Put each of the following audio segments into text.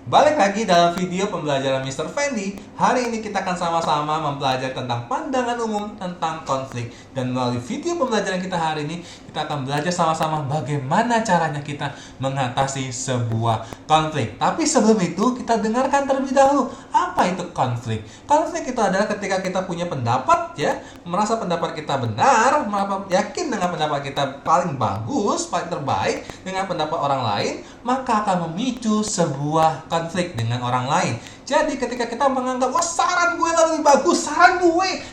Balik lagi dalam video pembelajaran Mr. Fendi. Hari ini kita akan sama-sama mempelajari tentang pandangan umum tentang konflik. Dan melalui video pembelajaran kita hari ini, kita akan belajar sama-sama bagaimana caranya kita mengatasi sebuah konflik. Tapi sebelum itu, kita dengarkan terlebih dahulu, apa itu konflik? Konflik itu adalah ketika kita punya pendapat, ya, merasa pendapat kita benar, yakin dengan pendapat kita paling bagus, paling terbaik dengan pendapat orang lain, maka akan memicu sebuah konflik dengan orang lain. Jadi ketika kita menganggap, wah saran gue lebih bagus, saran gue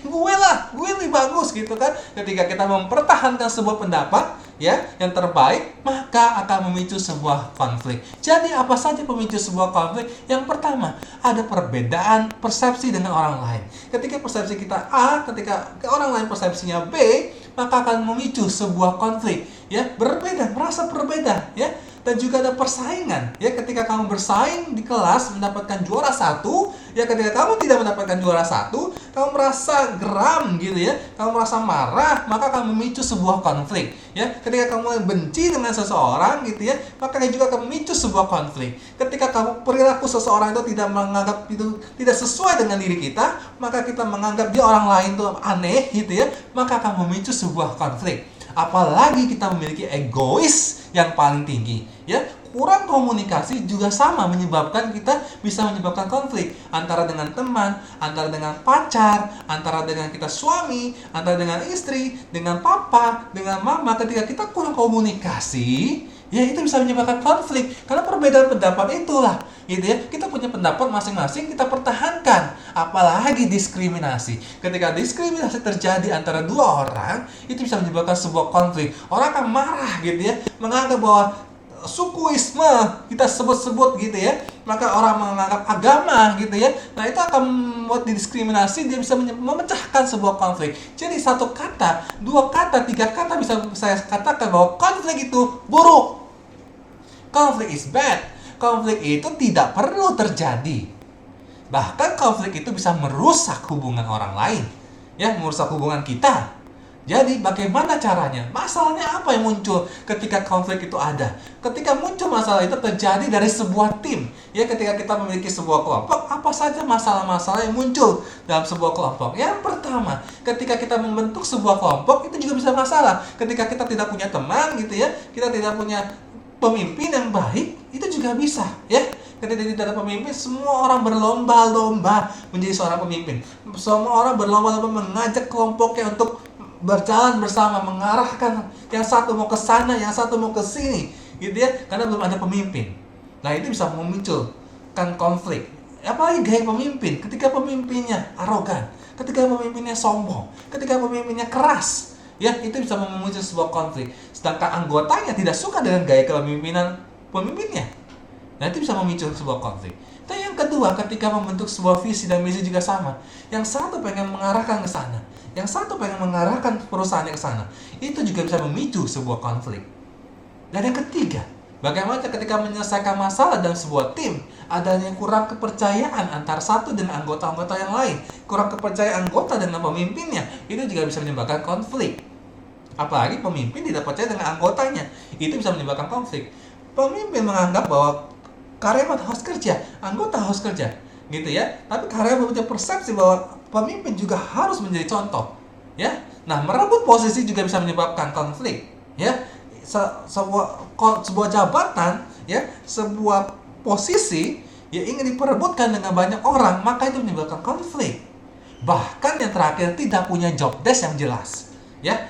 lebih bagus gitu kan. Ketika kita mempertahankan sebuah pendapat ya yang terbaik, maka akan memicu sebuah konflik. Jadi apa saja pemicu sebuah konflik? Yang pertama, ada perbedaan persepsi dengan orang lain. Ketika persepsi kita A, ketika orang lain persepsinya B, maka akan memicu sebuah konflik ya, merasa berbeda ya. Dan juga ada persaingan ya, ketika kamu bersaing di kelas mendapatkan juara satu ya, ketika kamu tidak mendapatkan juara satu, kamu merasa geram gitu ya, kamu merasa marah, maka akan memicu sebuah konflik ya. Ketika kamu benci dengan seseorang gitu ya, maka juga akan memicu sebuah konflik. Ketika kamu perilaku seseorang itu tidak sesuai dengan diri kita, maka kita menganggap dia orang lain itu aneh gitu ya, maka akan memicu sebuah konflik. Apalagi kita memiliki egois yang paling tinggi ya, kurang komunikasi juga sama bisa menyebabkan konflik antara dengan teman, antara dengan pacar, antara dengan kita suami, antara dengan istri, dengan papa, dengan mama. Ketika kita kurang komunikasi ya, itu bisa menyebabkan konflik karena perbedaan pendapat itulah gitu ya. Kita punya pendapat masing-masing, kita pertahankan. Apalagi diskriminasi. Ketika diskriminasi terjadi antara dua orang, itu bisa menyebabkan sebuah konflik. Orang akan marah gitu ya, menganggap bahwa sukuisme kita sebut-sebut gitu ya, maka orang menganggap agama gitu ya. Nah, itu akan membuat diskriminasi, dia bisa memecahkan sebuah konflik. Jadi satu kata, dua kata, tiga kata bisa saya katakan bahwa konflik itu buruk. Konflik is bad. Konflik itu tidak perlu terjadi. Bahkan konflik itu bisa merusak hubungan orang lain, ya, merusak hubungan kita. Jadi bagaimana caranya? Masalahnya apa yang muncul ketika konflik itu ada? Ketika muncul masalah itu terjadi dari sebuah tim. Ya, ketika kita memiliki sebuah kelompok, apa saja masalah-masalah yang muncul dalam sebuah kelompok? Yang pertama, ketika kita membentuk sebuah kelompok, itu juga bisa masalah. Ketika kita tidak punya teman gitu ya, kita tidak punya pemimpin yang baik, itu juga bisa ya. Ketika tidak ada pemimpin, semua orang berlomba-lomba menjadi seorang pemimpin. Semua orang berlomba-lomba mengajak kelompoknya untuk berjalan bersama, mengarahkan yang satu mau ke sana, yang satu mau ke sini gitu ya, karena belum ada pemimpin. Nah, itu bisa memunculkan konflik. Apalagi gaya pemimpin, ketika pemimpinnya arogan, ketika pemimpinnya sombong, ketika pemimpinnya keras ya, itu bisa memicu sebuah konflik. Sedangkan anggotanya tidak suka dengan gaya kepemimpinan pemimpinnya, nah itu bisa memicu sebuah konflik. Dan yang kedua, ketika membentuk sebuah visi dan misi juga sama. Yang satu pengen mengarahkan ke sana, yang satu pengen mengarahkan perusahaannya ke sana, itu juga bisa memicu sebuah konflik. Dan yang ketiga, bagaimana ketika menyelesaikan masalah dalam sebuah tim, adanya kurang kepercayaan antara satu dengan anggota-anggota yang lain, kurang kepercayaan anggota dengan pemimpinnya, itu juga bisa menyebabkan konflik. Apalagi pemimpin tidak percaya dengan anggotanya, itu bisa menyebabkan konflik. Pemimpin menganggap bahwa karyawan harus kerja, anggota harus kerja, gitu ya. Tapi karyawan punya persepsi bahwa pemimpin juga harus menjadi contoh, ya. Nah, merebut posisi juga bisa menyebabkan konflik, ya. Sebuah jabatan, ya, sebuah posisi yang ingin diperebutkan dengan banyak orang, maka itu menyebabkan konflik. Bahkan yang terakhir, tidak punya job desk yang jelas, ya.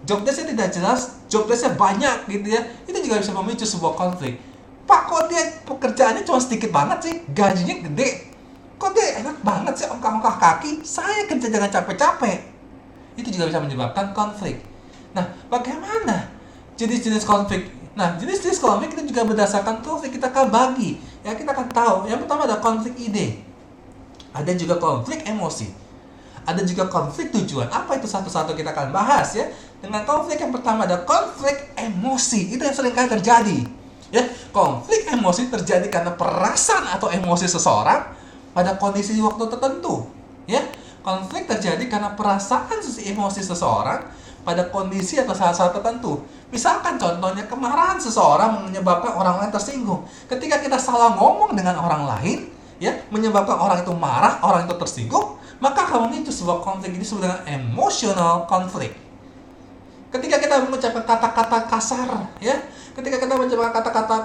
Job desk-nya tidak jelas, job desk-nya banyak gitu ya, itu juga bisa memicu sebuah konflik. Pak, kok dia pekerjaannya cuma sedikit banget sih, gajinya gede, kok dia enak banget sih ongkah-ongkah kaki, saya kerja jangan capek-capek. Itu juga bisa menyebabkan konflik. Nah, bagaimana jenis-jenis konflik? Nah, jenis-jenis konflik itu juga berdasarkan konflik kita akan bagi. Ya, kita akan tahu. Yang pertama ada konflik ide. Ada juga konflik emosi. Ada juga konflik tujuan. Apa itu satu-satu kita akan bahas ya. Dengan konflik yang pertama ada konflik emosi. Itu yang seringkali terjadi. Ya, konflik emosi terjadi karena perasaan atau emosi seseorang pada kondisi waktu tertentu. Ya, konflik terjadi karena perasaan emosi seseorang pada kondisi atau saat-saat tertentu. Misalkan contohnya kemarahan seseorang menyebabkan orang lain tersinggung. Ketika kita salah ngomong dengan orang lain, ya, menyebabkan orang itu marah, orang itu tersinggung, maka akan memicu sebuah konflik. Ini disebut dengan emotional conflict. Ketika kita mengucapkan kata-kata kasar, ya, ketika kita mengucapkan kata-kata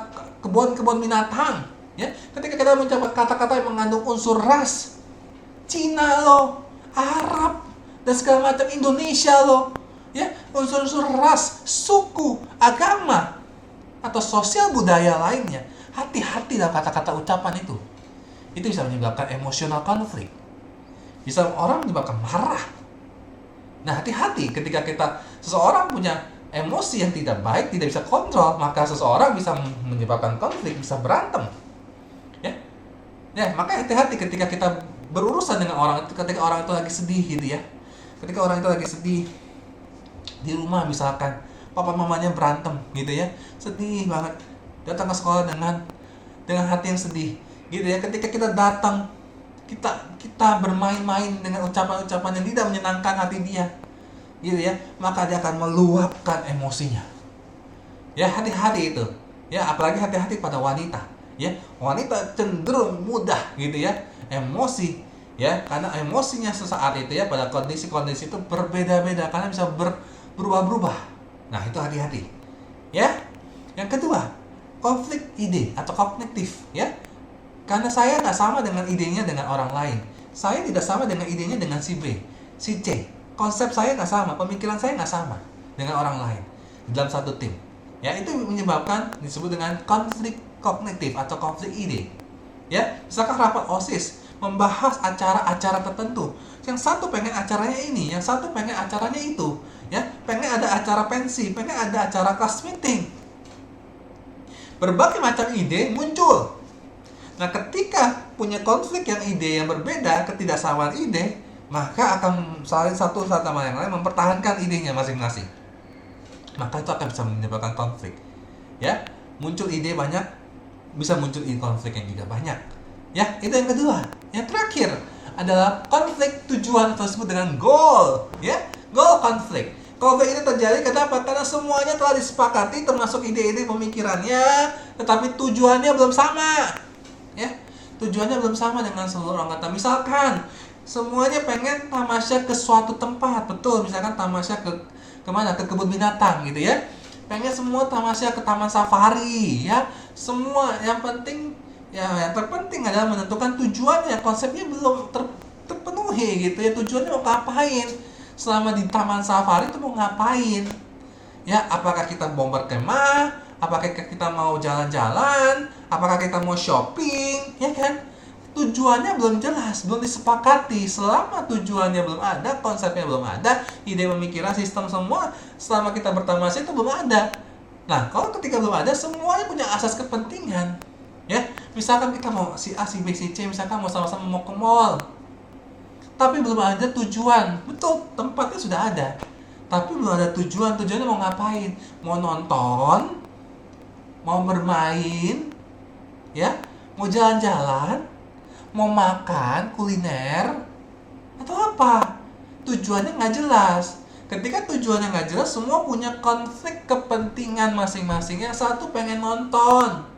kebun binatang, ya, ketika kita mengucapkan kata-kata yang mengandung unsur ras, Cina loh, Arab, dan segala macam, Indonesia loh, ya, unsur-unsur ras, suku, agama, atau sosial budaya lainnya. Hati-hati dalam kata-kata ucapan itu. Itu bisa menyebabkan emotional conflict. Bisa orang menyebabkan marah. Nah, hati-hati ketika seseorang punya emosi yang tidak baik, tidak bisa kontrol, maka seseorang bisa menyebabkan konflik, bisa berantem. Ya, maka hati-hati ketika kita berurusan dengan orang itu, ketika orang itu lagi sedih gitu ya. Ketika orang itu lagi sedih di rumah misalkan, papa mamanya berantem gitu ya, sedih banget, datang ke sekolah dengan hati yang sedih gitu ya. Ketika kita datang, kita bermain-main dengan ucapan-ucapan yang tidak menyenangkan hati dia gitu ya, maka dia akan meluapkan emosinya. Ya, hati-hati itu. Ya, apalagi hati-hati pada wanita. Ya, wanita cenderung mudah gitu ya emosi, ya, karena emosinya sesaat itu ya, pada kondisi-kondisi itu berbeda-beda karena bisa berubah-berubah. Nah, itu hati-hati. Ya. Yang kedua, konflik ide atau kognitif, ya. Karena saya nggak sama dengan idenya dengan orang lain. Saya tidak sama dengan idenya dengan si B, si C. Konsep saya nggak sama, pemikiran saya nggak sama dengan orang lain dalam satu tim. Ya, itu menyebabkan disebut dengan konflik kognitif atau konflik ide. Ya, misalkan rapat OSIS membahas acara-acara tertentu. Yang satu pengen acaranya ini, yang satu pengen acaranya itu. Ya, pengen ada acara pensi, pengen ada acara class meeting. Berbagai macam ide muncul. Nah, ketika punya konflik yang ide yang berbeda, ketidaksamaan ide, maka akan saling satu sama yang lain mempertahankan idenya masing-masing. Maka itu akan bisa menyebabkan konflik. Ya, muncul ide banyak, bisa muncul konflik yang juga banyak. Ya, itu yang kedua. Yang terakhir adalah konflik tujuan, atau disebut dengan goal. Ya, goal konflik. Konflik ini terjadi kenapa? Karena semuanya telah disepakati, termasuk ide-ide pemikirannya, tetapi tujuannya belum sama. Ya, tujuannya belum sama dengan seluruh anggota. Misalkan semuanya pengen tamasya ke suatu tempat, betul. Misalkan tamasya kemana? Ke kebun binatang gitu ya. Pengen semua tamasya ke taman safari, ya. Semua yang penting, ya, yang terpenting adalah menentukan tujuannya. Konsepnya belum terpenuhi gitu ya. Tujuannya mau ngapain? Selama di taman safari itu mau ngapain? Ya, apakah kita mau berkemah? Apakah kita mau jalan-jalan? Apakah kita mau shopping? Ya kan? Tujuannya belum jelas, belum disepakati. Selama tujuannya belum ada, konsepnya belum ada, ide pemikiran, sistem semua, selama kita bertamasya itu belum ada. Nah, kalau ketika belum ada, semuanya punya asas kepentingan. Ya, misalkan kita mau si A, si B, si C, misalkan mau sama-sama mau ke mall, tapi belum ada tujuan. Betul, tempatnya sudah ada, tapi belum ada tujuan. Tujuannya mau ngapain? Mau nonton? Mau bermain? Ya? Mau jalan-jalan? Mau makan, kuliner? Atau apa? Tujuannya nggak jelas. Ketika tujuannya nggak jelas, semua punya konflik kepentingan masing-masing. Yang satu pengen nonton,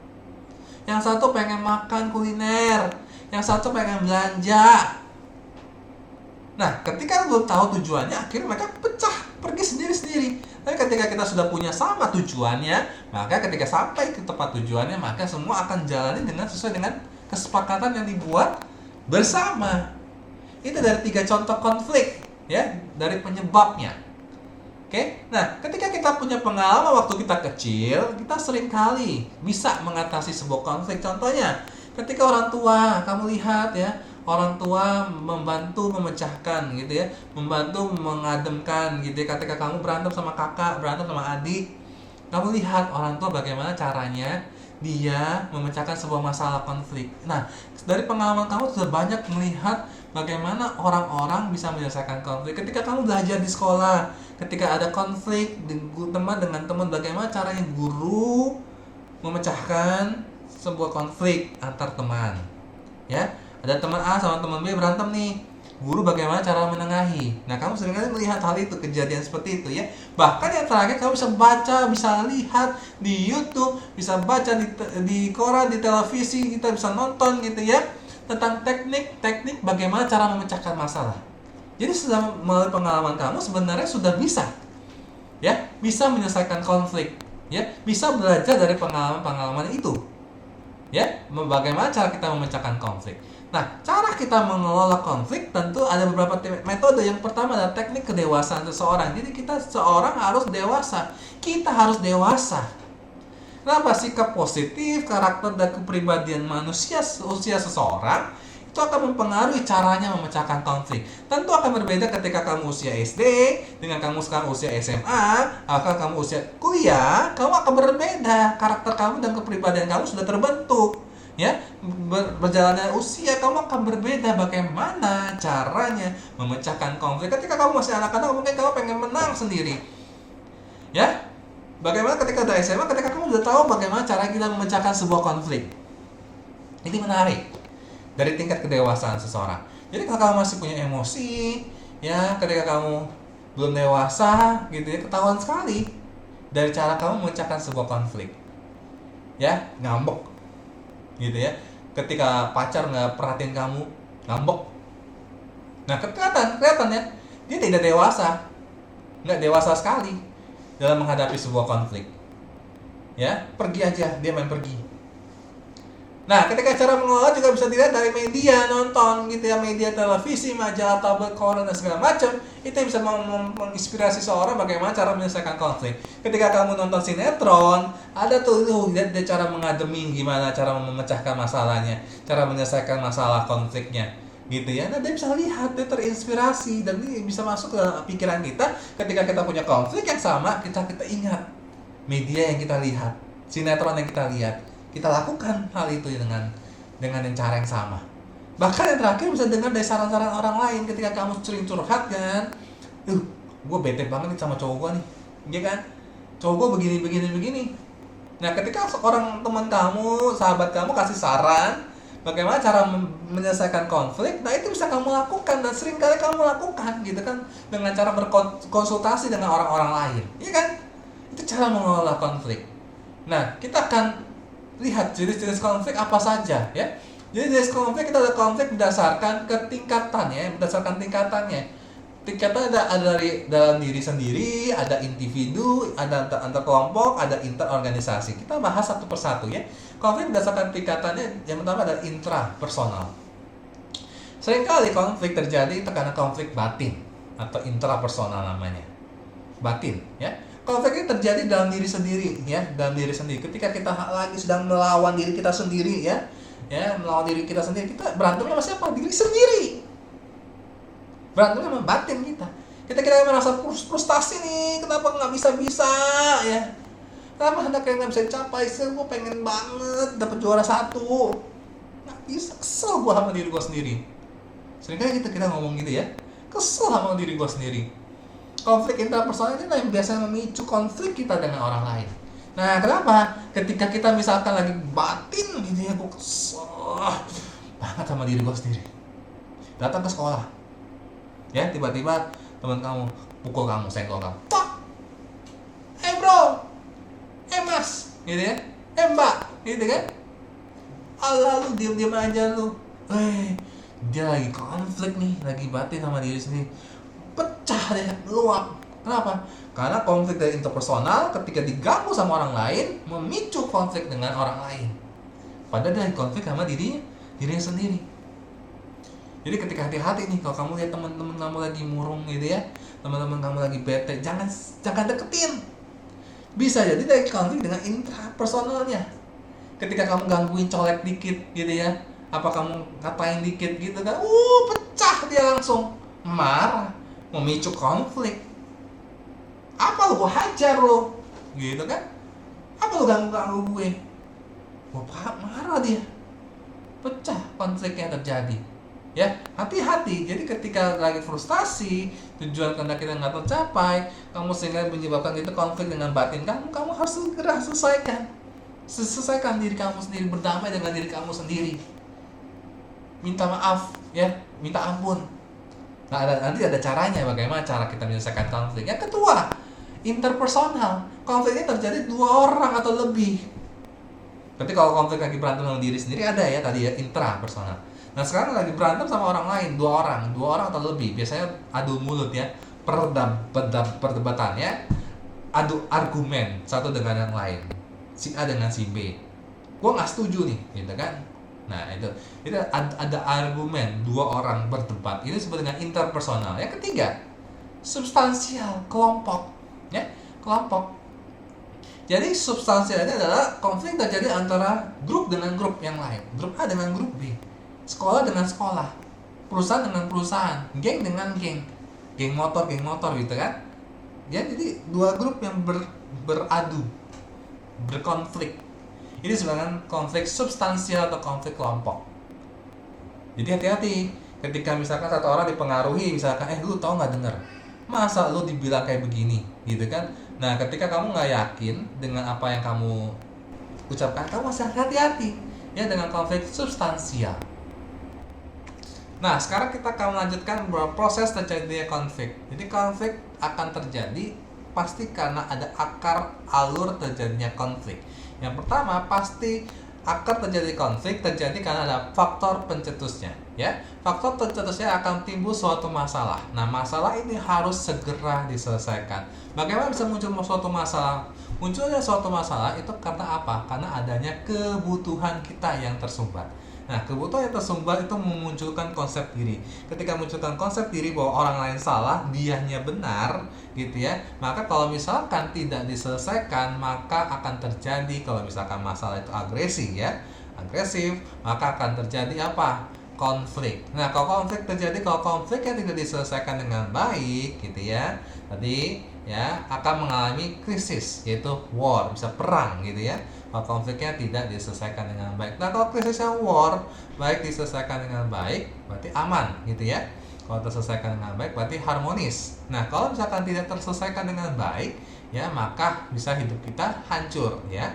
yang satu pengen makan kuliner, yang satu pengen belanja. Nah, ketika belum tahu tujuannya, akhirnya mereka pecah, pergi sendiri-sendiri. Tapi ketika kita sudah punya sama tujuannya, maka ketika sampai ke tempat tujuannya, maka semua akan jalani sesuai dengan kesepakatan yang dibuat bersama. Itu dari 3 contoh konflik, ya, dari penyebabnya. Oke, nah, ketika kita punya pengalaman waktu kita kecil, kita sering kali bisa mengatasi sebuah konflik. Contohnya, ketika orang tua, kamu lihat ya, orang tua membantu memecahkan gitu ya, membantu mengademkan gitu ya. Ketika kamu berantem sama kakak, berantem sama adik, kamu lihat orang tua bagaimana caranya dia memecahkan sebuah masalah konflik. Nah, dari pengalaman kamu sudah banyak melihat bagaimana orang-orang bisa menyelesaikan konflik. Ketika kamu belajar di sekolah, ketika ada konflik teman dengan teman, bagaimana caranya guru memecahkan sebuah konflik antar teman. Ya, ada teman A sama teman B berantem nih. Guru bagaimana cara menengahi. Nah, kamu seringkali melihat hal itu, kejadian seperti itu ya. Bahkan yang terakhir kamu bisa baca, bisa lihat di YouTube, bisa baca di koran, di televisi, kita bisa nonton gitu ya, tentang teknik-teknik bagaimana cara memecahkan masalah. Jadi sudah melalui pengalaman kamu sebenarnya sudah bisa ya, bisa menyelesaikan konflik ya, bisa belajar dari pengalaman-pengalaman itu ya, bagaimana cara kita memecahkan konflik. Nah, cara kita mengelola konflik tentu ada beberapa metode. Yang pertama adalah teknik kedewasaan seseorang. Jadi kita seorang harus dewasa. Kita harus dewasa. Kenapa? Sikap positif, karakter dan kepribadian manusia usia seseorang itu akan mempengaruhi caranya memecahkan konflik. Tentu akan berbeda ketika kamu usia SD dengan kamu sekarang usia SMA, akan kamu usia kuliah, kamu akan berbeda. Karakter kamu dan kepribadian kamu sudah terbentuk. Ya, berjalannya usia kamu akan berbeda bagaimana caranya memecahkan konflik. Ketika kamu masih anak-anak mungkin kamu pengen menang sendiri. Ya, bagaimana ketika udah SMA, ketika kamu sudah tahu bagaimana cara kita memecahkan sebuah konflik. Ini menarik dari tingkat kedewasaan seseorang. Jadi kalau kamu masih punya emosi, ya ketika kamu belum dewasa gitu ya, ketahuan sekali dari cara kamu memecahkan sebuah konflik. Ya, ngambek gitu ya, ketika pacar nggak perhatiin kamu, ngambek. Nah, kelihatan ya, dia tidak dewasa, nggak dewasa sekali dalam menghadapi sebuah konflik. Ya, pergi aja, dia main pergi. Nah, ketika cara mengelola juga bisa dilihat dari media, nonton gitu ya, media televisi, majalah, tabloid, koran dan segala macam. Itu bisa menginspirasi seorang bagaimana cara menyelesaikan konflik. Ketika kamu nonton sinetron, ada tuh lihat dia cara mengademi gimana cara memecahkan masalahnya, cara menyelesaikan masalah konfliknya, gitu ya. Nah, dia bisa lihat, dia terinspirasi dan ini bisa masuk ke pikiran kita ketika kita punya konflik yang sama, kita ingat media yang kita lihat, sinetron yang kita lihat. Kita lakukan hal itu dengan yang cara yang sama. Bahkan yang terakhir bisa dengar dari saran-saran orang lain ketika kamu sering curhat kan, gue bete banget nih sama cowok gue nih, ya kan? Cowok gue begini. Nah, ketika seorang teman kamu, sahabat kamu kasih saran bagaimana cara menyelesaikan konflik, nah itu bisa kamu lakukan dan sering kali kamu lakukan gitu kan, dengan cara berkonsultasi dengan orang-orang lain, ya kan? Itu cara mengelola konflik. Nah, kita akan lihat jenis-jenis konflik apa saja ya. Jadi jenis konflik kita ada konflik berdasarkan ketingkatannya, berdasarkan tingkatannya. Tingkatnya ada dari dalam diri sendiri, ada individu, ada antar kelompok, ada interorganisasi. Kita bahas satu persatu ya. Konflik berdasarkan tingkatannya yang pertama ada intrapersonal. Seringkali konflik terjadi itu karena konflik batin atau intrapersonal namanya. Batin ya. Konflik ini terjadi dalam diri sendiri ya, dalam diri sendiri. Ketika kita lagi sedang melawan diri kita sendiri ya, melawan diri kita sendiri, kita berantemnya sama siapa? Diri sendiri. Berantemnya sama batin kita. Kita merasa frustasi nih, kenapa nggak bisa ya? Kenapa hendaknya nggak bisa dicapai? Gue pengen banget dapat juara 1, nggak bisa, kesel gue sama diri gue sendiri. Seringkali kita ngomong gitu ya, kesel sama diri gue sendiri. Konflik interpersonal ini yang biasanya memicu konflik kita dengan orang lain. Nah, kenapa? Ketika kita misalkan lagi batin gitu ya, gue kesel banget sama diri gue sendiri. Datang ke sekolah, ya tiba-tiba teman kamu pukul kamu, senggol kamu. Pak, bro, mas, gitu ya, mbak, gitu kan? Alah lu diam-diam aja lu. Dia lagi konflik nih, lagi batin sama diri sendiri. Pecah deh, meluap. Kenapa? Karena konflik dari interpersonal ketika diganggu sama orang lain memicu konflik dengan orang lain. Padahal dari konflik sama dirinya sendiri. Jadi ketika hati-hati nih kalau kamu lihat teman-teman kamu lagi murung gitu ya, teman-teman kamu lagi bete, jangan deketin. Bisa jadi dari konflik dengan intrapersonalnya. Ketika kamu gangguin, colek dikit gitu ya, apa kamu ngatain dikit gitu kan, pecah dia langsung, marah, memicu konflik. Apa lu, gue hajar lu, gitu kan? Apa lu ganggu gue? Marah dia, pecah konfliknya terjadi. Ya, hati-hati. Jadi ketika lagi frustasi, tujuan kehendak kita nggak tercapai, kamu sehingga menyebabkan itu konflik dengan batin kamu harus segera selesaikan diri kamu sendiri, berdamai dengan diri kamu sendiri. Minta maaf, ya, minta ampun. Nah, nanti ada caranya bagaimana cara kita menyelesaikan konflik. Yang kedua, interpersonal. Konflik ini terjadi 2 orang atau lebih. Berarti kalau konflik lagi berantem sama diri sendiri ada ya tadi ya, intrapersonal. Nah sekarang lagi berantem sama orang lain, 2 orang atau lebih. Biasanya adu mulut ya, perdebatannya, adu argumen satu dengan yang lain, si A dengan si B. Gue nggak setuju nih, gitu kan? Nah itu ada argumen 2 orang berdebat. Ini disebut dengan interpersonal. Yang ketiga, substansial, kelompok, ya kelompok. Jadi substansialnya adalah konflik terjadi antara grup dengan grup yang lain, grup A dengan grup B, sekolah dengan sekolah, perusahaan dengan perusahaan, geng dengan geng motor gitu kan? Ya, jadi 2 grup yang beradu, berkonflik. Ini sebenarnya konflik substansial atau konflik kelompok. Jadi hati-hati ketika misalkan satu orang dipengaruhi, misalkan lu tau nggak, denger, masa lu dibilang kayak begini, gitu kan? Nah, ketika kamu nggak yakin dengan apa yang kamu ucapkan, kamu masih hati-hati ya dengan konflik substansial. Nah, sekarang kita akan melanjutkan proses terjadinya konflik. Jadi konflik akan terjadi pasti karena ada akar alur terjadinya konflik. Yang pertama, pasti akar terjadi konflik terjadi karena ada faktor pencetusnya, ya. Faktor pencetusnya akan timbul suatu masalah. Nah, masalah ini harus segera diselesaikan. Bagaimana bisa muncul suatu masalah? Munculnya suatu masalah itu karena apa? Karena adanya kebutuhan kita yang tersumbat. Nah, kebutuhan yang tersumbat itu memunculkan konsep diri. Ketika munculkan konsep diri bahwa orang lain salah, dianya benar, gitu ya. Maka kalau misalkan tidak diselesaikan, maka akan terjadi, kalau misalkan masalah itu agresif, maka akan terjadi apa? Konflik. Nah, kalau konflik terjadi, kalau konfliknya tidak diselesaikan dengan baik, gitu ya, tadi ya akan mengalami krisis, yaitu war, bisa perang, gitu ya. Kalau konfliknya tidak diselesaikan dengan baik. Nah, kalau krisisnya war, baik diselesaikan dengan baik, berarti aman, gitu ya. Kalau terselesaikan dengan baik, berarti harmonis. Nah, kalau misalkan tidak terselesaikan dengan baik, ya maka bisa hidup kita hancur, ya,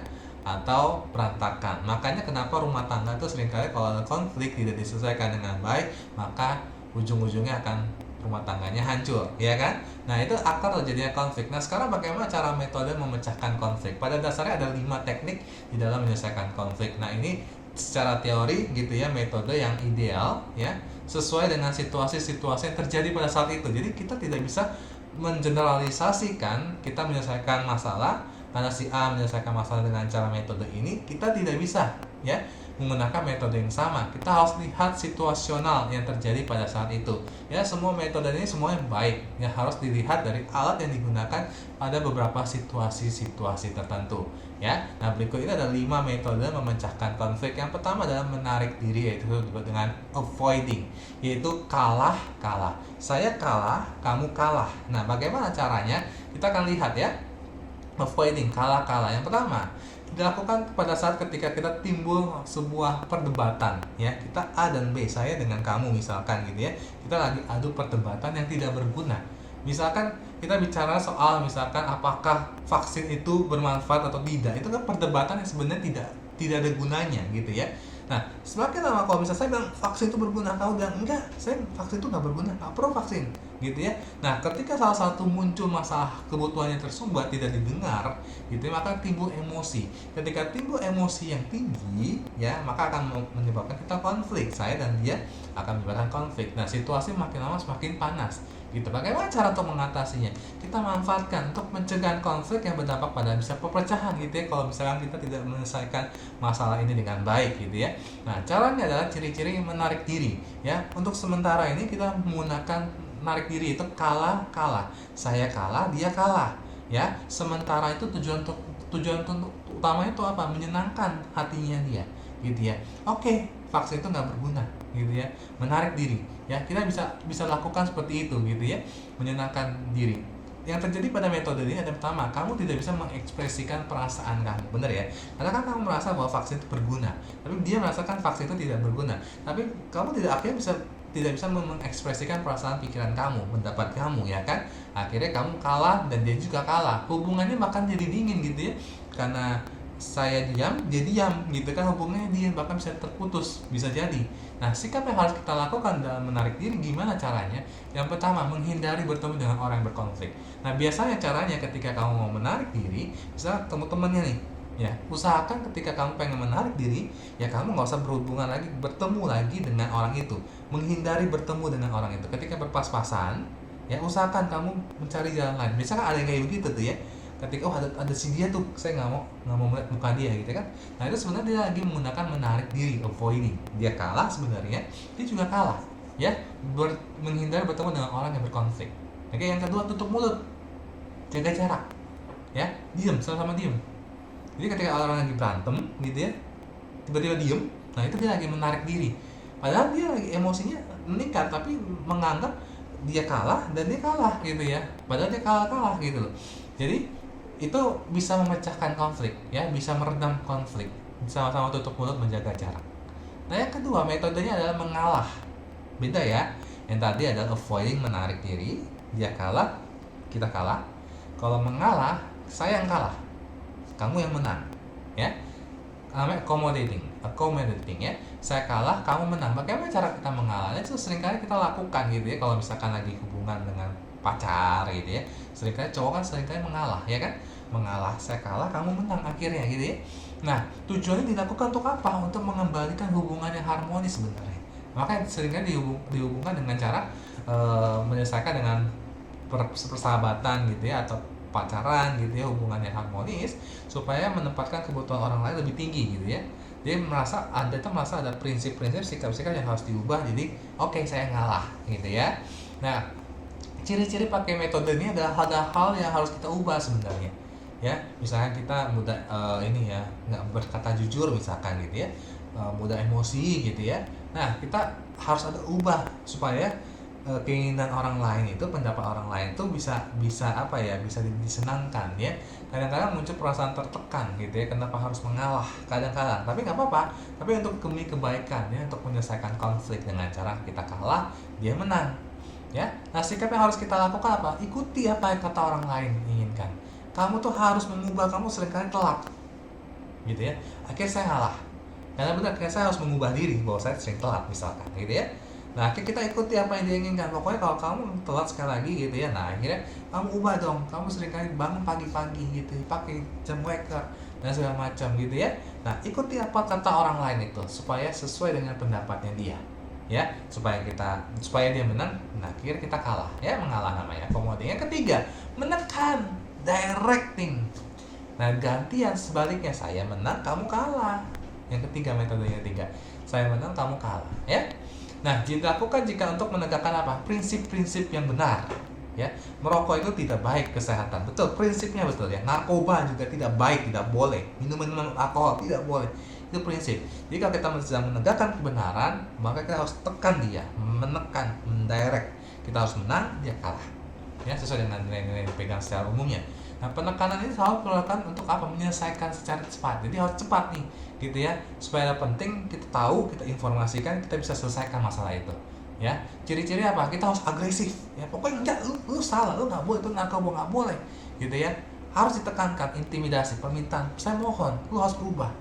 atau berantakan. Makanya kenapa rumah tangga itu seringkali kalau ada konflik tidak diselesaikan dengan baik, maka ujung-ujungnya akan rumah tangganya hancur, ya kan? Nah, itu akar terjadinya konflik. Nah, sekarang bagaimana cara metode memecahkan konflik? Pada dasarnya ada 5 teknik di dalam menyelesaikan konflik. Nah, ini secara teori gitu ya, metode yang ideal ya, sesuai dengan situasi-situasi yang terjadi pada saat itu. Jadi kita tidak bisa mengeneralisasikan kita menyelesaikan masalah karena si A menyelesaikan masalah dengan cara metode ini, kita tidak bisa ya menggunakan metode yang sama. Kita harus lihat situasional yang terjadi pada saat itu. Ya, semua metode ini semuanya baik. Ya, harus dilihat dari alat yang digunakan pada beberapa situasi-situasi tertentu. Ya, nah berikut ini ada 5 metode memecahkan konflik. Yang pertama adalah menarik diri, yaitu disebut dengan avoiding, yaitu kalah. Saya kalah, kamu kalah. Nah, bagaimana caranya? Kita akan lihat ya. Avoiding, kalah. Yang pertama dilakukan pada saat ketika kita timbul sebuah perdebatan ya, kita A dan B, saya dengan kamu misalkan gitu ya, kita lagi adu perdebatan yang tidak berguna. Misalkan kita bicara soal misalkan apakah vaksin itu bermanfaat atau tidak, itu kan perdebatan yang sebenarnya tidak ada gunanya gitu ya. Nah, semakin lama kalau misalnya saya bilang vaksin itu berguna, kamu bilang enggak, saya vaksin itu nggak berguna, nggak perlu vaksin, gitu ya. Nah, ketika salah satu muncul masalah kebutuhannya tersumbat, tidak didengar, gitu ya, maka timbul emosi. Ketika timbul emosi yang tinggi, ya, maka akan menyebabkan kita konflik. Saya dan dia akan menyebabkan konflik. Nah, situasi makin lama semakin panas. Gitu. Bagaimana cara untuk mengatasinya? Kita manfaatkan untuk mencegah konflik yang berdampak pada bisa perpecahan gitu ya, kalau misalkan kita tidak menyelesaikan masalah ini dengan baik gitu ya. Nah, caranya adalah ciri-ciri menarik diri ya. Untuk sementara ini kita menggunakan menarik diri itu kalah. Saya kalah, dia kalah ya. Sementara itu tujuan utamanya itu apa? Menyenangkan hatinya dia gitu ya. Oke, vaksin itu nggak berguna gitu ya. Menarik diri ya, kita bisa lakukan seperti itu gitu ya, menyenangkan diri. Yang terjadi pada metode ini yang pertama, kamu tidak bisa mengekspresikan perasaan kamu, benar ya, karena kan kamu merasa bahwa vaksin itu berguna, tapi dia merasakan vaksin itu tidak berguna, tapi kamu tidak bisa mengekspresikan perasaan pikiran kamu, pendapat kamu ya kan, akhirnya kamu kalah dan dia juga kalah, hubungannya bahkan jadi dingin gitu ya, karena saya diam, dia diam gitu kan, hubungannya dia bahkan bisa terputus, bisa jadi. Nah, sikap yang harus kita lakukan dalam menarik diri gimana caranya? Yang pertama, menghindari bertemu dengan orang yang berkonflik. Nah, biasanya caranya ketika kamu mau menarik diri, misalnya ketemu temennya nih, ya usahakan ketika kamu pengen menarik diri, ya kamu nggak usah berhubungan lagi, bertemu lagi dengan orang itu, menghindari bertemu dengan orang itu. Ketika berpas-pasan, ya usahakan kamu mencari jalan lain. Misalkan ada yang kayak begitu tuh ya, ketika ada si dia tuh, saya nggak mau melihat muka dia gitu kan. Nah, itu sebenarnya dia lagi menggunakan menarik diri, avoiding. Dia kalah sebenarnya, dia juga kalah ya, menghindari bertemu dengan orang yang berkonflik. Oke, yang kedua, tutup mulut, jaga jarak ya, diem, sama-sama diem. Jadi ketika orang lagi berantem gitu ya, tiba-tiba diem, nah itu dia lagi menarik diri, padahal dia lagi emosinya meningkat, tapi menganggap dia kalah dan dia kalah gitu ya, padahal dia kalah gitu loh. Jadi itu bisa memecahkan konflik ya, bisa meredam konflik, sama-sama tutup mulut, menjaga jarak. Nah, yang kedua metodenya adalah mengalah. Beda ya, yang tadi adalah avoiding, menarik diri, dia kalah, kita kalah. Kalau mengalah, saya yang kalah, kamu yang menang ya, namanya accommodating ya. Saya kalah, kamu menang. Bagaimana cara kita mengalah? Itu seringkali kita lakukan gitu ya, kalau misalkan lagi hubungan dengan pacar gitu ya, seringkali cowok kan seringkali mengalah ya kan, mengalah, saya kalah, kamu menang akhirnya gitu ya. Nah, tujuannya dilakukan untuk apa? Untuk mengembalikan hubungan yang harmonis sebenarnya. Makanya seringkali dihubungkan dengan cara menyelesaikan dengan persahabatan gitu ya, atau pacaran gitu ya, hubungan yang harmonis, supaya menempatkan kebutuhan orang lain lebih tinggi gitu ya. Dia merasa ada prinsip-prinsip, sikap-sikap yang harus diubah. Jadi oke, saya ngalah gitu ya. Nah, ciri-ciri pakai metode ini adalah ada hal yang harus kita ubah sebenarnya ya. Misalnya kita mudah ini ya, nggak berkata jujur misalkan gitu ya, mudah emosi gitu ya. Nah, kita harus ada ubah supaya keinginan orang lain itu, pendapat orang lain itu bisa apa ya, bisa disenangkan ya. Kadang-kadang muncul perasaan tertekan gitu ya, kenapa harus mengalah kadang-kadang, tapi nggak apa-apa, tapi untuk demi kebaikan ya, untuk menyelesaikan konflik dengan cara kita kalah, dia menang ya. Nah, sikap yang harus kita lakukan apa? Ikuti apa yang kata orang lain inginkan. Kamu tuh harus mengubah, kamu seringkali telat gitu ya, akhirnya saya ngalah karena benar, akhirnya saya harus mengubah diri bahwa saya sering telat misalkan gitu ya. Nah, akhirnya kita ikuti apa yang dia inginkan. Pokoknya kalau kamu telat sekali lagi gitu ya, nah akhirnya kamu ubah dong. Kamu seringkali bangun pagi-pagi gitu, pakai jam waker dan segala macam gitu ya. Nah, ikuti apa kata orang lain itu supaya sesuai dengan pendapatnya dia ya, supaya dia menang. Nah, akhirnya kita kalah ya, mengalah namanya accommodating. Yang ketiga, menekan, directing. Nah, gantian sebaliknya, saya menang, kamu kalah. Yang ketiga, metode yang ketiga, saya menang, kamu kalah ya. Nah, dilakukan jika untuk menegakkan apa? Prinsip-prinsip yang benar ya. Merokok itu tidak baik kesehatan, betul, prinsipnya betul ya. Narkoba juga tidak baik, tidak boleh. Minum-minum alkohol tidak boleh. Itu prinsip. Jadi kalau kita sedang menegakkan kebenaran, maka kita harus tekan dia, menekan, mendirect. Kita harus menang, dia kalah ya, sesuai dengan nilai-nilai yang dipegang secara umumnya. Nah, penekanan ini selalu dilakukan untuk apa? Menyelesaikan secara cepat. Jadi harus cepat nih gitu ya, supaya penting kita tahu, kita informasikan, kita bisa selesaikan masalah itu ya. Ciri-ciri apa? Kita harus agresif ya, pokoknya enggak, lu salah, lu nggak boleh, itu narkoba nggak boleh gitu ya. Harus ditekankan, intimidasi, permintaan, saya mohon, lu harus berubah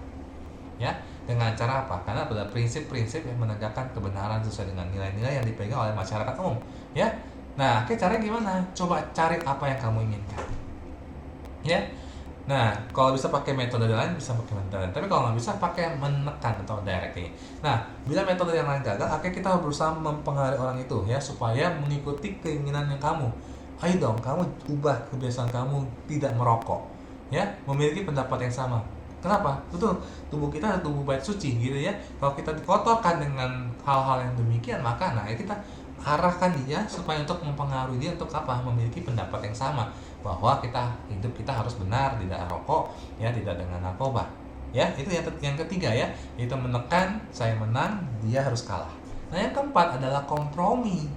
ya. Dengan cara apa? Karena pada prinsip-prinsip yang menegakkan kebenaran sesuai dengan nilai-nilai yang dipegang oleh masyarakat umum ya. Nah, caranya gimana? Coba cari apa yang kamu inginkan ya. Nah, kalau bisa pakai metode lain, bisa pakai metode lain. Tapi kalau nggak bisa, pakai menekan atau directing. Nah, bila metode yang lain gagal, akhirnya kita berusaha mempengaruhi orang itu ya, supaya mengikuti keinginan yang kamu. Ayo dong, kamu ubah kebiasaan kamu tidak merokok ya, memiliki pendapat yang sama. Kenapa? Betul, tubuh kita adalah tubuh bait suci gitu ya. Kalau kita dikotorkan dengan hal-hal yang demikian, maka nah kita arahkan dia supaya untuk mempengaruhi dia untuk apa? Memiliki pendapat yang sama, bahwa hidup kita harus benar, tidak rokok ya, tidak dengan narkoba ya. Itu yang ketiga ya, itu menekan, saya menang, dia harus kalah. Nah, yang keempat adalah kompromi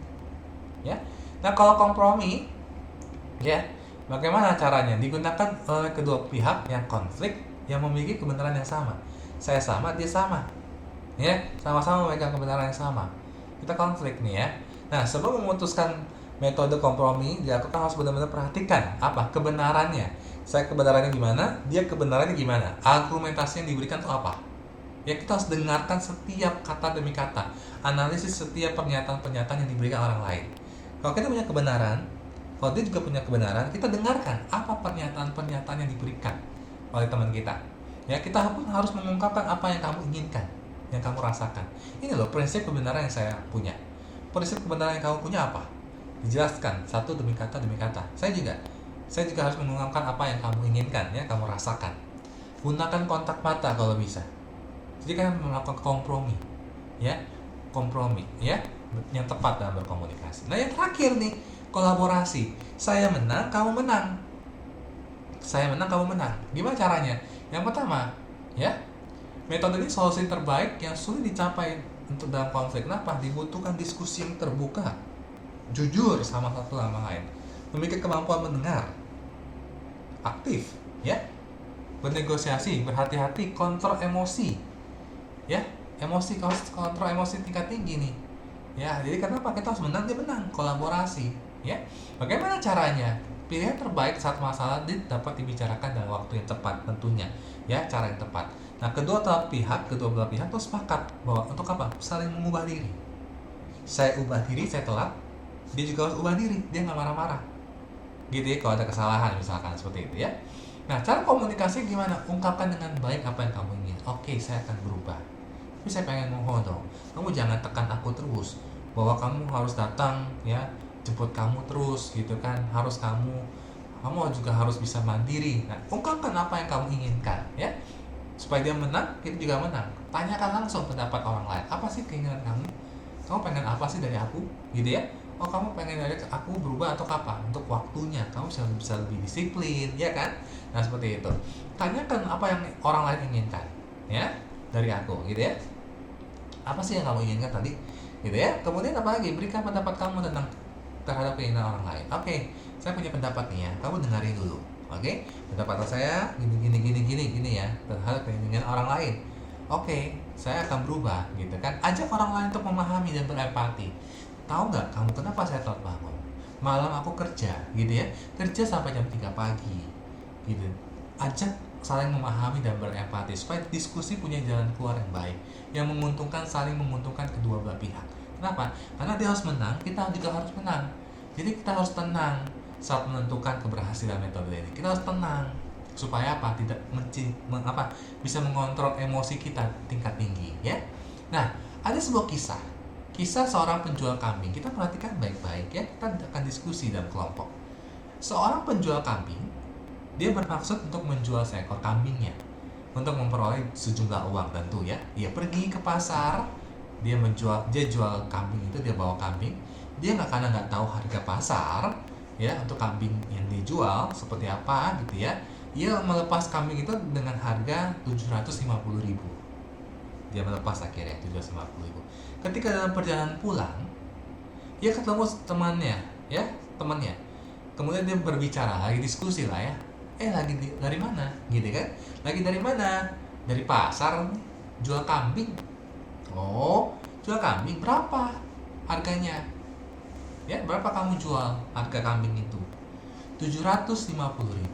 ya. Nah, kalau kompromi ya, bagaimana caranya? Digunakan oleh kedua pihak yang konflik, yang memiliki kebenaran yang sama. Saya sama, dia sama ya, sama-sama memegang kebenaran yang sama. Kita konflik nih ya. Nah, sebelum memutuskan metode kompromi, dilakukan harus benar-benar perhatikan apa kebenarannya. Saya kebenarannya gimana, dia kebenarannya gimana. Argumentasi yang diberikan itu apa? Ya, kita harus dengarkan setiap kata demi kata. Analisis setiap pernyataan-pernyataan yang diberikan orang lain. Kalau kita punya kebenaran, kalau dia juga punya kebenaran, kita dengarkan apa pernyataan-pernyataan yang diberikan oleh teman kita. Ya, kita pun harus mengungkapkan apa yang kamu inginkan, yang kamu rasakan. Ini loh prinsip kebenaran yang saya punya. Prinsip kebenaran yang kamu punya apa? Dijelaskan satu demi kata demi kata. Saya juga harus mengungkapkan apa yang kamu inginkan, ya, kamu rasakan. Gunakan kontak mata kalau bisa. Jadi kan melakukan kompromi, ya, yang tepat dalam berkomunikasi. Nah, yang terakhir nih, kolaborasi. Saya menang, kamu menang. Saya menang, kamu menang. Gimana caranya? Yang pertama, ya, metode ini solusi terbaik yang sulit dicapai untuk dalam konflik. Kenapa? Dibutuhkan diskusi yang terbuka, jujur sama satu sama lain, memiliki kemampuan mendengar, aktif, ya, bernegosiasi, berhati-hati, kontrol emosi, ya, kontrol emosi tingkat tinggi nih, ya. Jadi kenapa kita harus menang? Dia menang, kolaborasi, ya. Bagaimana caranya? Pilihan terbaik saat masalah dapat dibicarakan dalam waktu yang tepat tentunya, ya, cara yang tepat. Nah, kedua belah pihak tuh sepakat bahwa untuk apa? Saling mengubah diri. Saya ubah diri, saya telat, dia juga harus ubah diri, dia nggak marah-marah, gitu ya, kalau ada kesalahan misalkan seperti itu, ya. Nah, cara komunikasi gimana? Ungkapkan dengan baik apa yang kamu ingin. Oke, saya akan berubah, tapi saya pengen mohon dong, kamu jangan tekan aku terus bahwa kamu harus datang, ya, jemput kamu terus, gitu kan, harus kamu juga harus bisa mandiri. Nah, ungkapkan apa yang kamu inginkan, ya, supaya dia menang, kita juga menang. Tanyakan langsung pendapat orang lain. Apa sih keinginan kamu? Kamu pengen apa sih dari aku, gitu ya? Oh, kamu pengen dari aku berubah atau apa? Untuk waktunya, kamu bisa lebih disiplin, ya kan? Nah, seperti itu. Tanyakan apa yang orang lain inginkan, ya, dari aku, gitu ya. Apa sih yang kamu inginkan tadi, gitu ya? Kemudian apa lagi? Berikan pendapat kamu terhadap keinginan orang lain. Oke, saya punya pendapat nih ya. Kamu dengarin dulu. Oke, pendapat saya gini ya, terhadap keinginan orang lain. Oke, saya akan berubah, gitu kan. Ajak orang lain untuk memahami dan berempati. Tahu nggak kamu kenapa saya telat bangun? Malam aku kerja, gitu ya. Kerja sampai jam 3 pagi, gitu. Ajak saling memahami dan berempati supaya diskusi punya jalan keluar yang baik, yang saling menguntungkan kedua belah pihak. Kenapa? Karena dia harus menang, kita juga harus menang. Jadi kita harus tenang saat menentukan keberhasilan metode ini. Kita harus tenang supaya apa? Bisa mengontrol emosi kita tingkat tinggi, ya. Nah, ada sebuah kisah seorang penjual kambing. Kita perhatikan baik-baik, ya. Kita akan diskusi dalam kelompok. Seorang penjual kambing, dia bermaksud untuk menjual seekor kambingnya untuk memperoleh sejumlah uang tentu, ya. Dia pergi ke pasar, dia jual kambing itu, dia bawa kambing. Dia karena nggak tahu harga pasar, ya, untuk kambing yang dijual seperti apa, gitu ya. Dia melepas kambing itu dengan harga 750.000. Dia melepas akhirnya 750.000. Ketika dalam perjalanan pulang, dia ketemu temannya. Kemudian dia berbicara, lagi diskusi lah, ya. Dari mana? Gitu kan? Lagi dari mana? Dari pasar, jual kambing. Oh, jual kambing, berapa harganya? Ya, berapa kamu jual harga kambing itu? 750.000.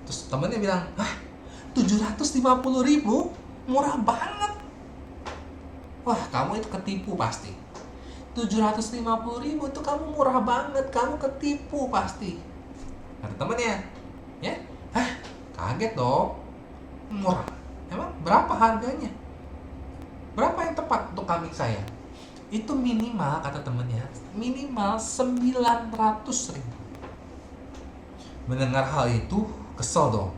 Terus temennya bilang, 750.000? Murah banget. Wah, kamu itu ketipu pasti. 750.000 itu kamu murah banget, kamu ketipu pasti, kata temennya. Ya, kaget dong. Murah. Emang berapa harganya? Berapa yang tepat untuk kambing saya? Itu minimal, kata temennya, minimal 900.000. Mendengar hal itu, kesel dong.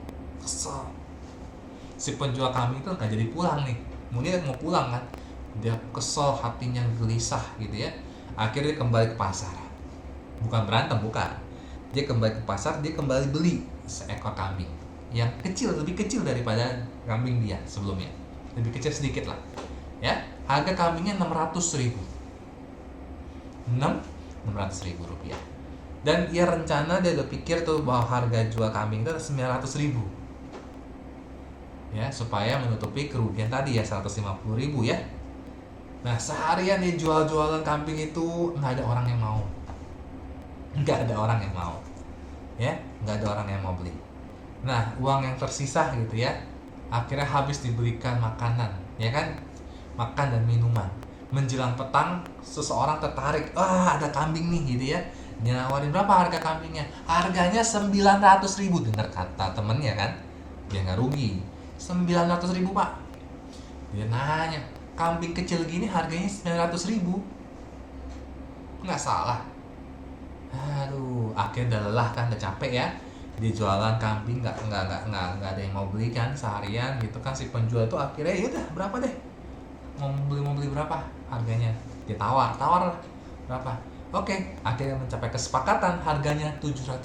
Si penjual kambing itu gak jadi pulang nih. Mungkin mau pulang kan. Dia kesel, hatinya gelisah, gitu ya. Akhirnya kembali ke pasar. Bukan berantem, bukan. Dia kembali ke pasar, dia kembali beli seekor kambing yang lebih kecil daripada kambing dia sebelumnya. Lebih kecil sedikit lah, ya. Harga kambingnya 600.000 rupiah. Dan dia udah pikir tuh bahwa harga jual kambing itu 900.000, ya, supaya menutupi kerugian tadi, ya, 150.000, ya. Nah, seharian dia jualan kambing itu, nggak ada orang yang mau. ya, nggak ada orang yang mau beli. Nah, uang yang tersisa gitu ya, akhirnya habis dibelikan makanan, ya kan, makan dan minuman. Menjelang petang, seseorang tertarik, ada kambing nih gitu ya. Dia nawarin berapa harga kambingnya? Harganya 900.000, dengar kata temennya kan, dia nggak rugi. 900.000 pak. Dia nanya, kambing kecil gini harganya 900.000, nggak salah. Aduh, akhirnya udah lelah kan, udah capek ya. Dia jualan kambing nggak ada yang mau beli kan, seharian gitu kan. Si penjual itu akhirnya yaudah berapa deh, mau beli berapa harganya. Dia tawar lah berapa. Oke, akhirnya mencapai kesepakatan, harganya 750.000.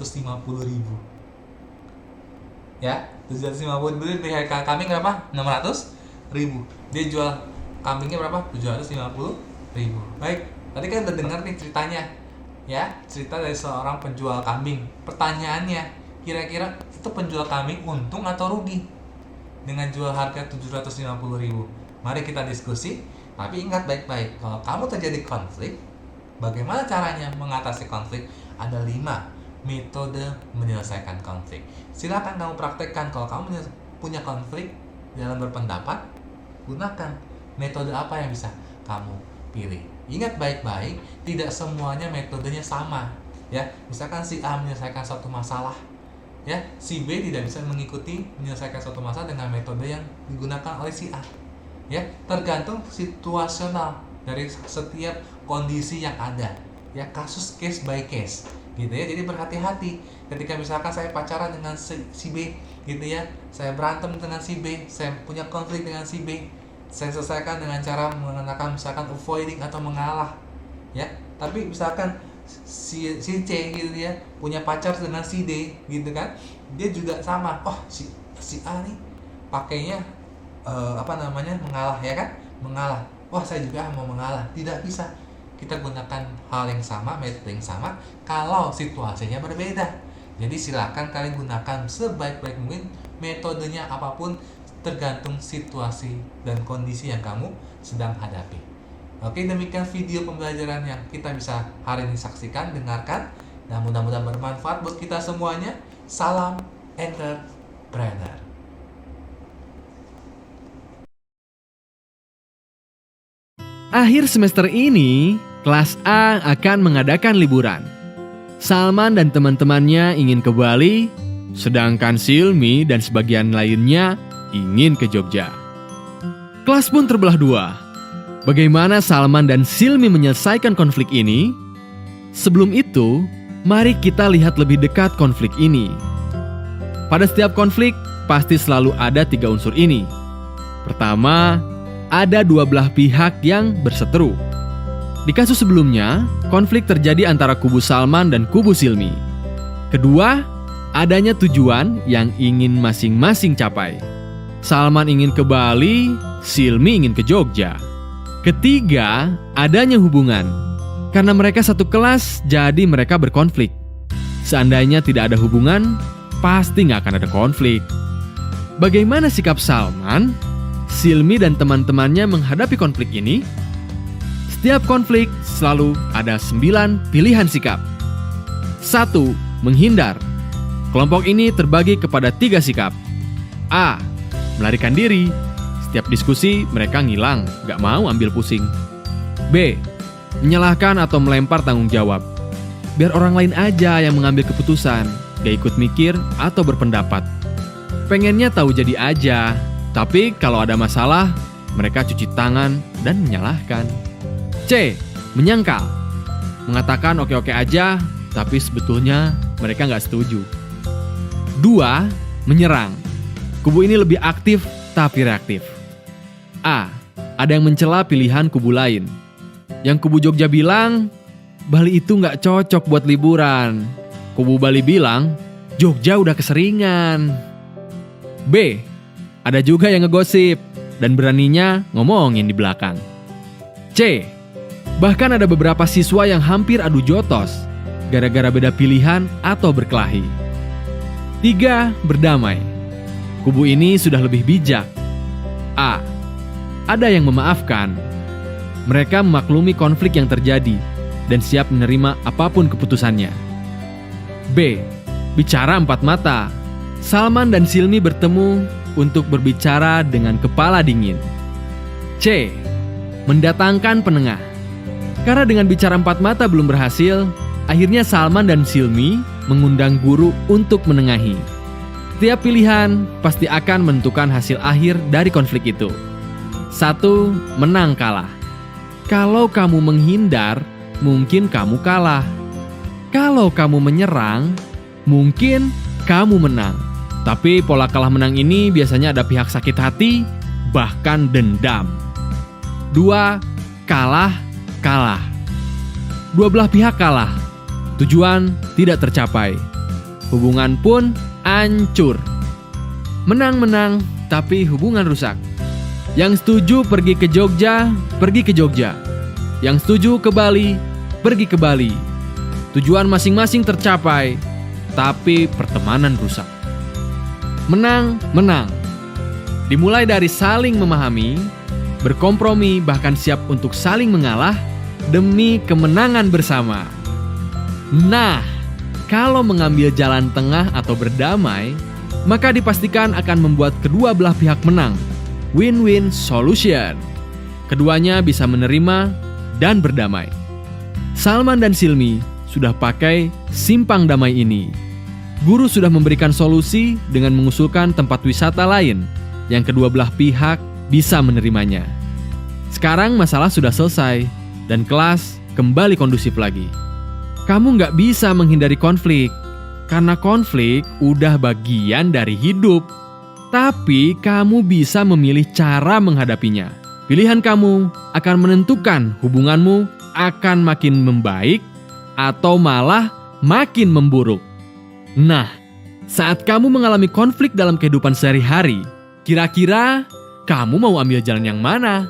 Ya, 750.000. Beli kambing berapa? 600.000. Dia jual kambingnya berapa? 750.000. Baik, tadi kan udah dengar nih ceritanya, ya, cerita dari seorang penjual kambing. Pertanyaannya, kira-kira itu penjual kambing untung atau rugi dengan jual harga 750.000? Mari kita diskusi, tapi ingat baik-baik, kalau kamu terjadi konflik, bagaimana caranya mengatasi konflik? Ada 5 metode menyelesaikan konflik. Silakan kamu praktekkan. Kalau kamu punya konflik dalam berpendapat, gunakan metode apa yang bisa kamu pilih. Ingat baik-baik, tidak semuanya metodenya sama. Ya, misalkan si A menyelesaikan suatu masalah, ya, si B tidak bisa mengikuti menyelesaikan suatu masalah dengan metode yang digunakan oleh si A. Ya, tergantung situasional dari setiap kondisi yang ada. Ya, kasus case by case gitu ya. Jadi berhati-hati ketika misalkan saya pacaran dengan si B gitu ya, saya berantem dengan si B, saya punya konflik dengan si B, saya selesaikan dengan cara menggunakan misalkan avoiding atau mengalah, ya. Tapi misalkan si C gitu ya punya pacar dengan si D gitu kan, dia juga sama. Si A nih pakainya mengalah, ya kan, mengalah. Saya juga mau mengalah. Tidak bisa. Kita gunakan hal yang sama, metode yang sama kalau situasinya berbeda. Jadi silakan kalian gunakan sebaik-baik mungkin metodenya apapun, tergantung situasi dan kondisi yang kamu sedang hadapi. Oke, demikian video pembelajaran yang kita bisa hari ini saksikan, dengarkan, dan mudah-mudahan bermanfaat buat kita semuanya. Salam entrepreneur. Akhir semester ini, kelas A akan mengadakan liburan. Salman dan teman-temannya ingin ke Bali, sedangkan Silmi dan sebagian lainnya ingin ke Jogja. Kelas pun terbelah dua. Bagaimana Salman dan Silmi menyelesaikan konflik ini? Sebelum itu, mari kita lihat lebih dekat konflik ini. Pada setiap konflik, pasti selalu ada 3 unsur ini. Pertama, ada 2 belah pihak yang berseteru. Di kasus sebelumnya, konflik terjadi antara kubu Salman dan kubu Silmi. Kedua, adanya tujuan yang ingin masing-masing capai. Salman ingin ke Bali, Silmi ingin ke Jogja. Ketiga, adanya hubungan. Karena mereka satu kelas, jadi mereka berkonflik. Seandainya tidak ada hubungan, pasti nggak akan ada konflik. Bagaimana sikap Salman, Silmi dan teman-temannya menghadapi konflik ini? Setiap konflik selalu ada 9 pilihan sikap. 1. Menghindar. Kelompok ini terbagi kepada 3 sikap. A. Melarikan diri. Setiap diskusi mereka ngilang, gak mau ambil pusing. B. Menyalahkan atau melempar tanggung jawab. Biar orang lain aja yang mengambil keputusan, gak ikut mikir atau berpendapat. Pengennya tahu jadi aja, tapi kalau ada masalah, mereka cuci tangan dan menyalahkan. C. Menyangkal. Mengatakan oke-oke aja, tapi sebetulnya mereka nggak setuju. 2. Menyerang. Kubu ini lebih aktif tapi reaktif. A. Ada yang mencela pilihan kubu lain. Yang kubu Jogja bilang, Bali itu nggak cocok buat liburan. Kubu Bali bilang, Jogja udah keseringan. B. Ada juga yang ngegosip dan beraninya ngomongin di belakang. C. Bahkan ada beberapa siswa yang hampir adu jotos gara-gara beda pilihan atau berkelahi. 3. Berdamai. Kubu ini sudah lebih bijak. A. Ada yang memaafkan. Mereka memaklumi konflik yang terjadi dan siap menerima apapun keputusannya. B. Bicara empat mata. Salman dan Silmi bertemu untuk berbicara dengan kepala dingin. C. Mendatangkan penengah. Karena dengan bicara empat mata belum berhasil, akhirnya Salman dan Silmi mengundang guru untuk menengahi. Setiap pilihan pasti akan menentukan hasil akhir dari konflik itu. 1. Menang kalah. Kalau kamu menghindar, mungkin kamu kalah. Kalau kamu menyerang, mungkin kamu menang. Tapi pola kalah menang ini biasanya ada pihak sakit hati, bahkan dendam. 2. Kalah. Dua belah pihak kalah. Tujuan tidak tercapai. Hubungan pun hancur. Menang-menang, tapi hubungan rusak. Yang setuju pergi ke Jogja, pergi ke Jogja. Yang setuju ke Bali, pergi ke Bali. Tujuan masing-masing tercapai, tapi pertemanan rusak. Menang-menang. Dimulai dari saling memahami, berkompromi, bahkan siap untuk saling mengalah demi kemenangan bersama. Nah, kalau mengambil jalan tengah atau berdamai, maka dipastikan akan membuat kedua belah pihak menang. Win-win solution. Keduanya bisa menerima dan berdamai. Salman dan Silmi sudah pakai simpang damai ini. Guru sudah memberikan solusi dengan mengusulkan tempat wisata lain yang kedua belah pihak bisa menerimanya. Sekarang masalah sudah selesai dan kelas kembali kondusif lagi. Kamu nggak bisa menghindari konflik, karena konflik udah bagian dari hidup. Tapi kamu bisa memilih cara menghadapinya. Pilihan kamu akan menentukan hubunganmu akan makin membaik atau malah makin memburuk. Nah, saat kamu mengalami konflik dalam kehidupan sehari-hari, kira-kira kamu mau ambil jalan yang mana?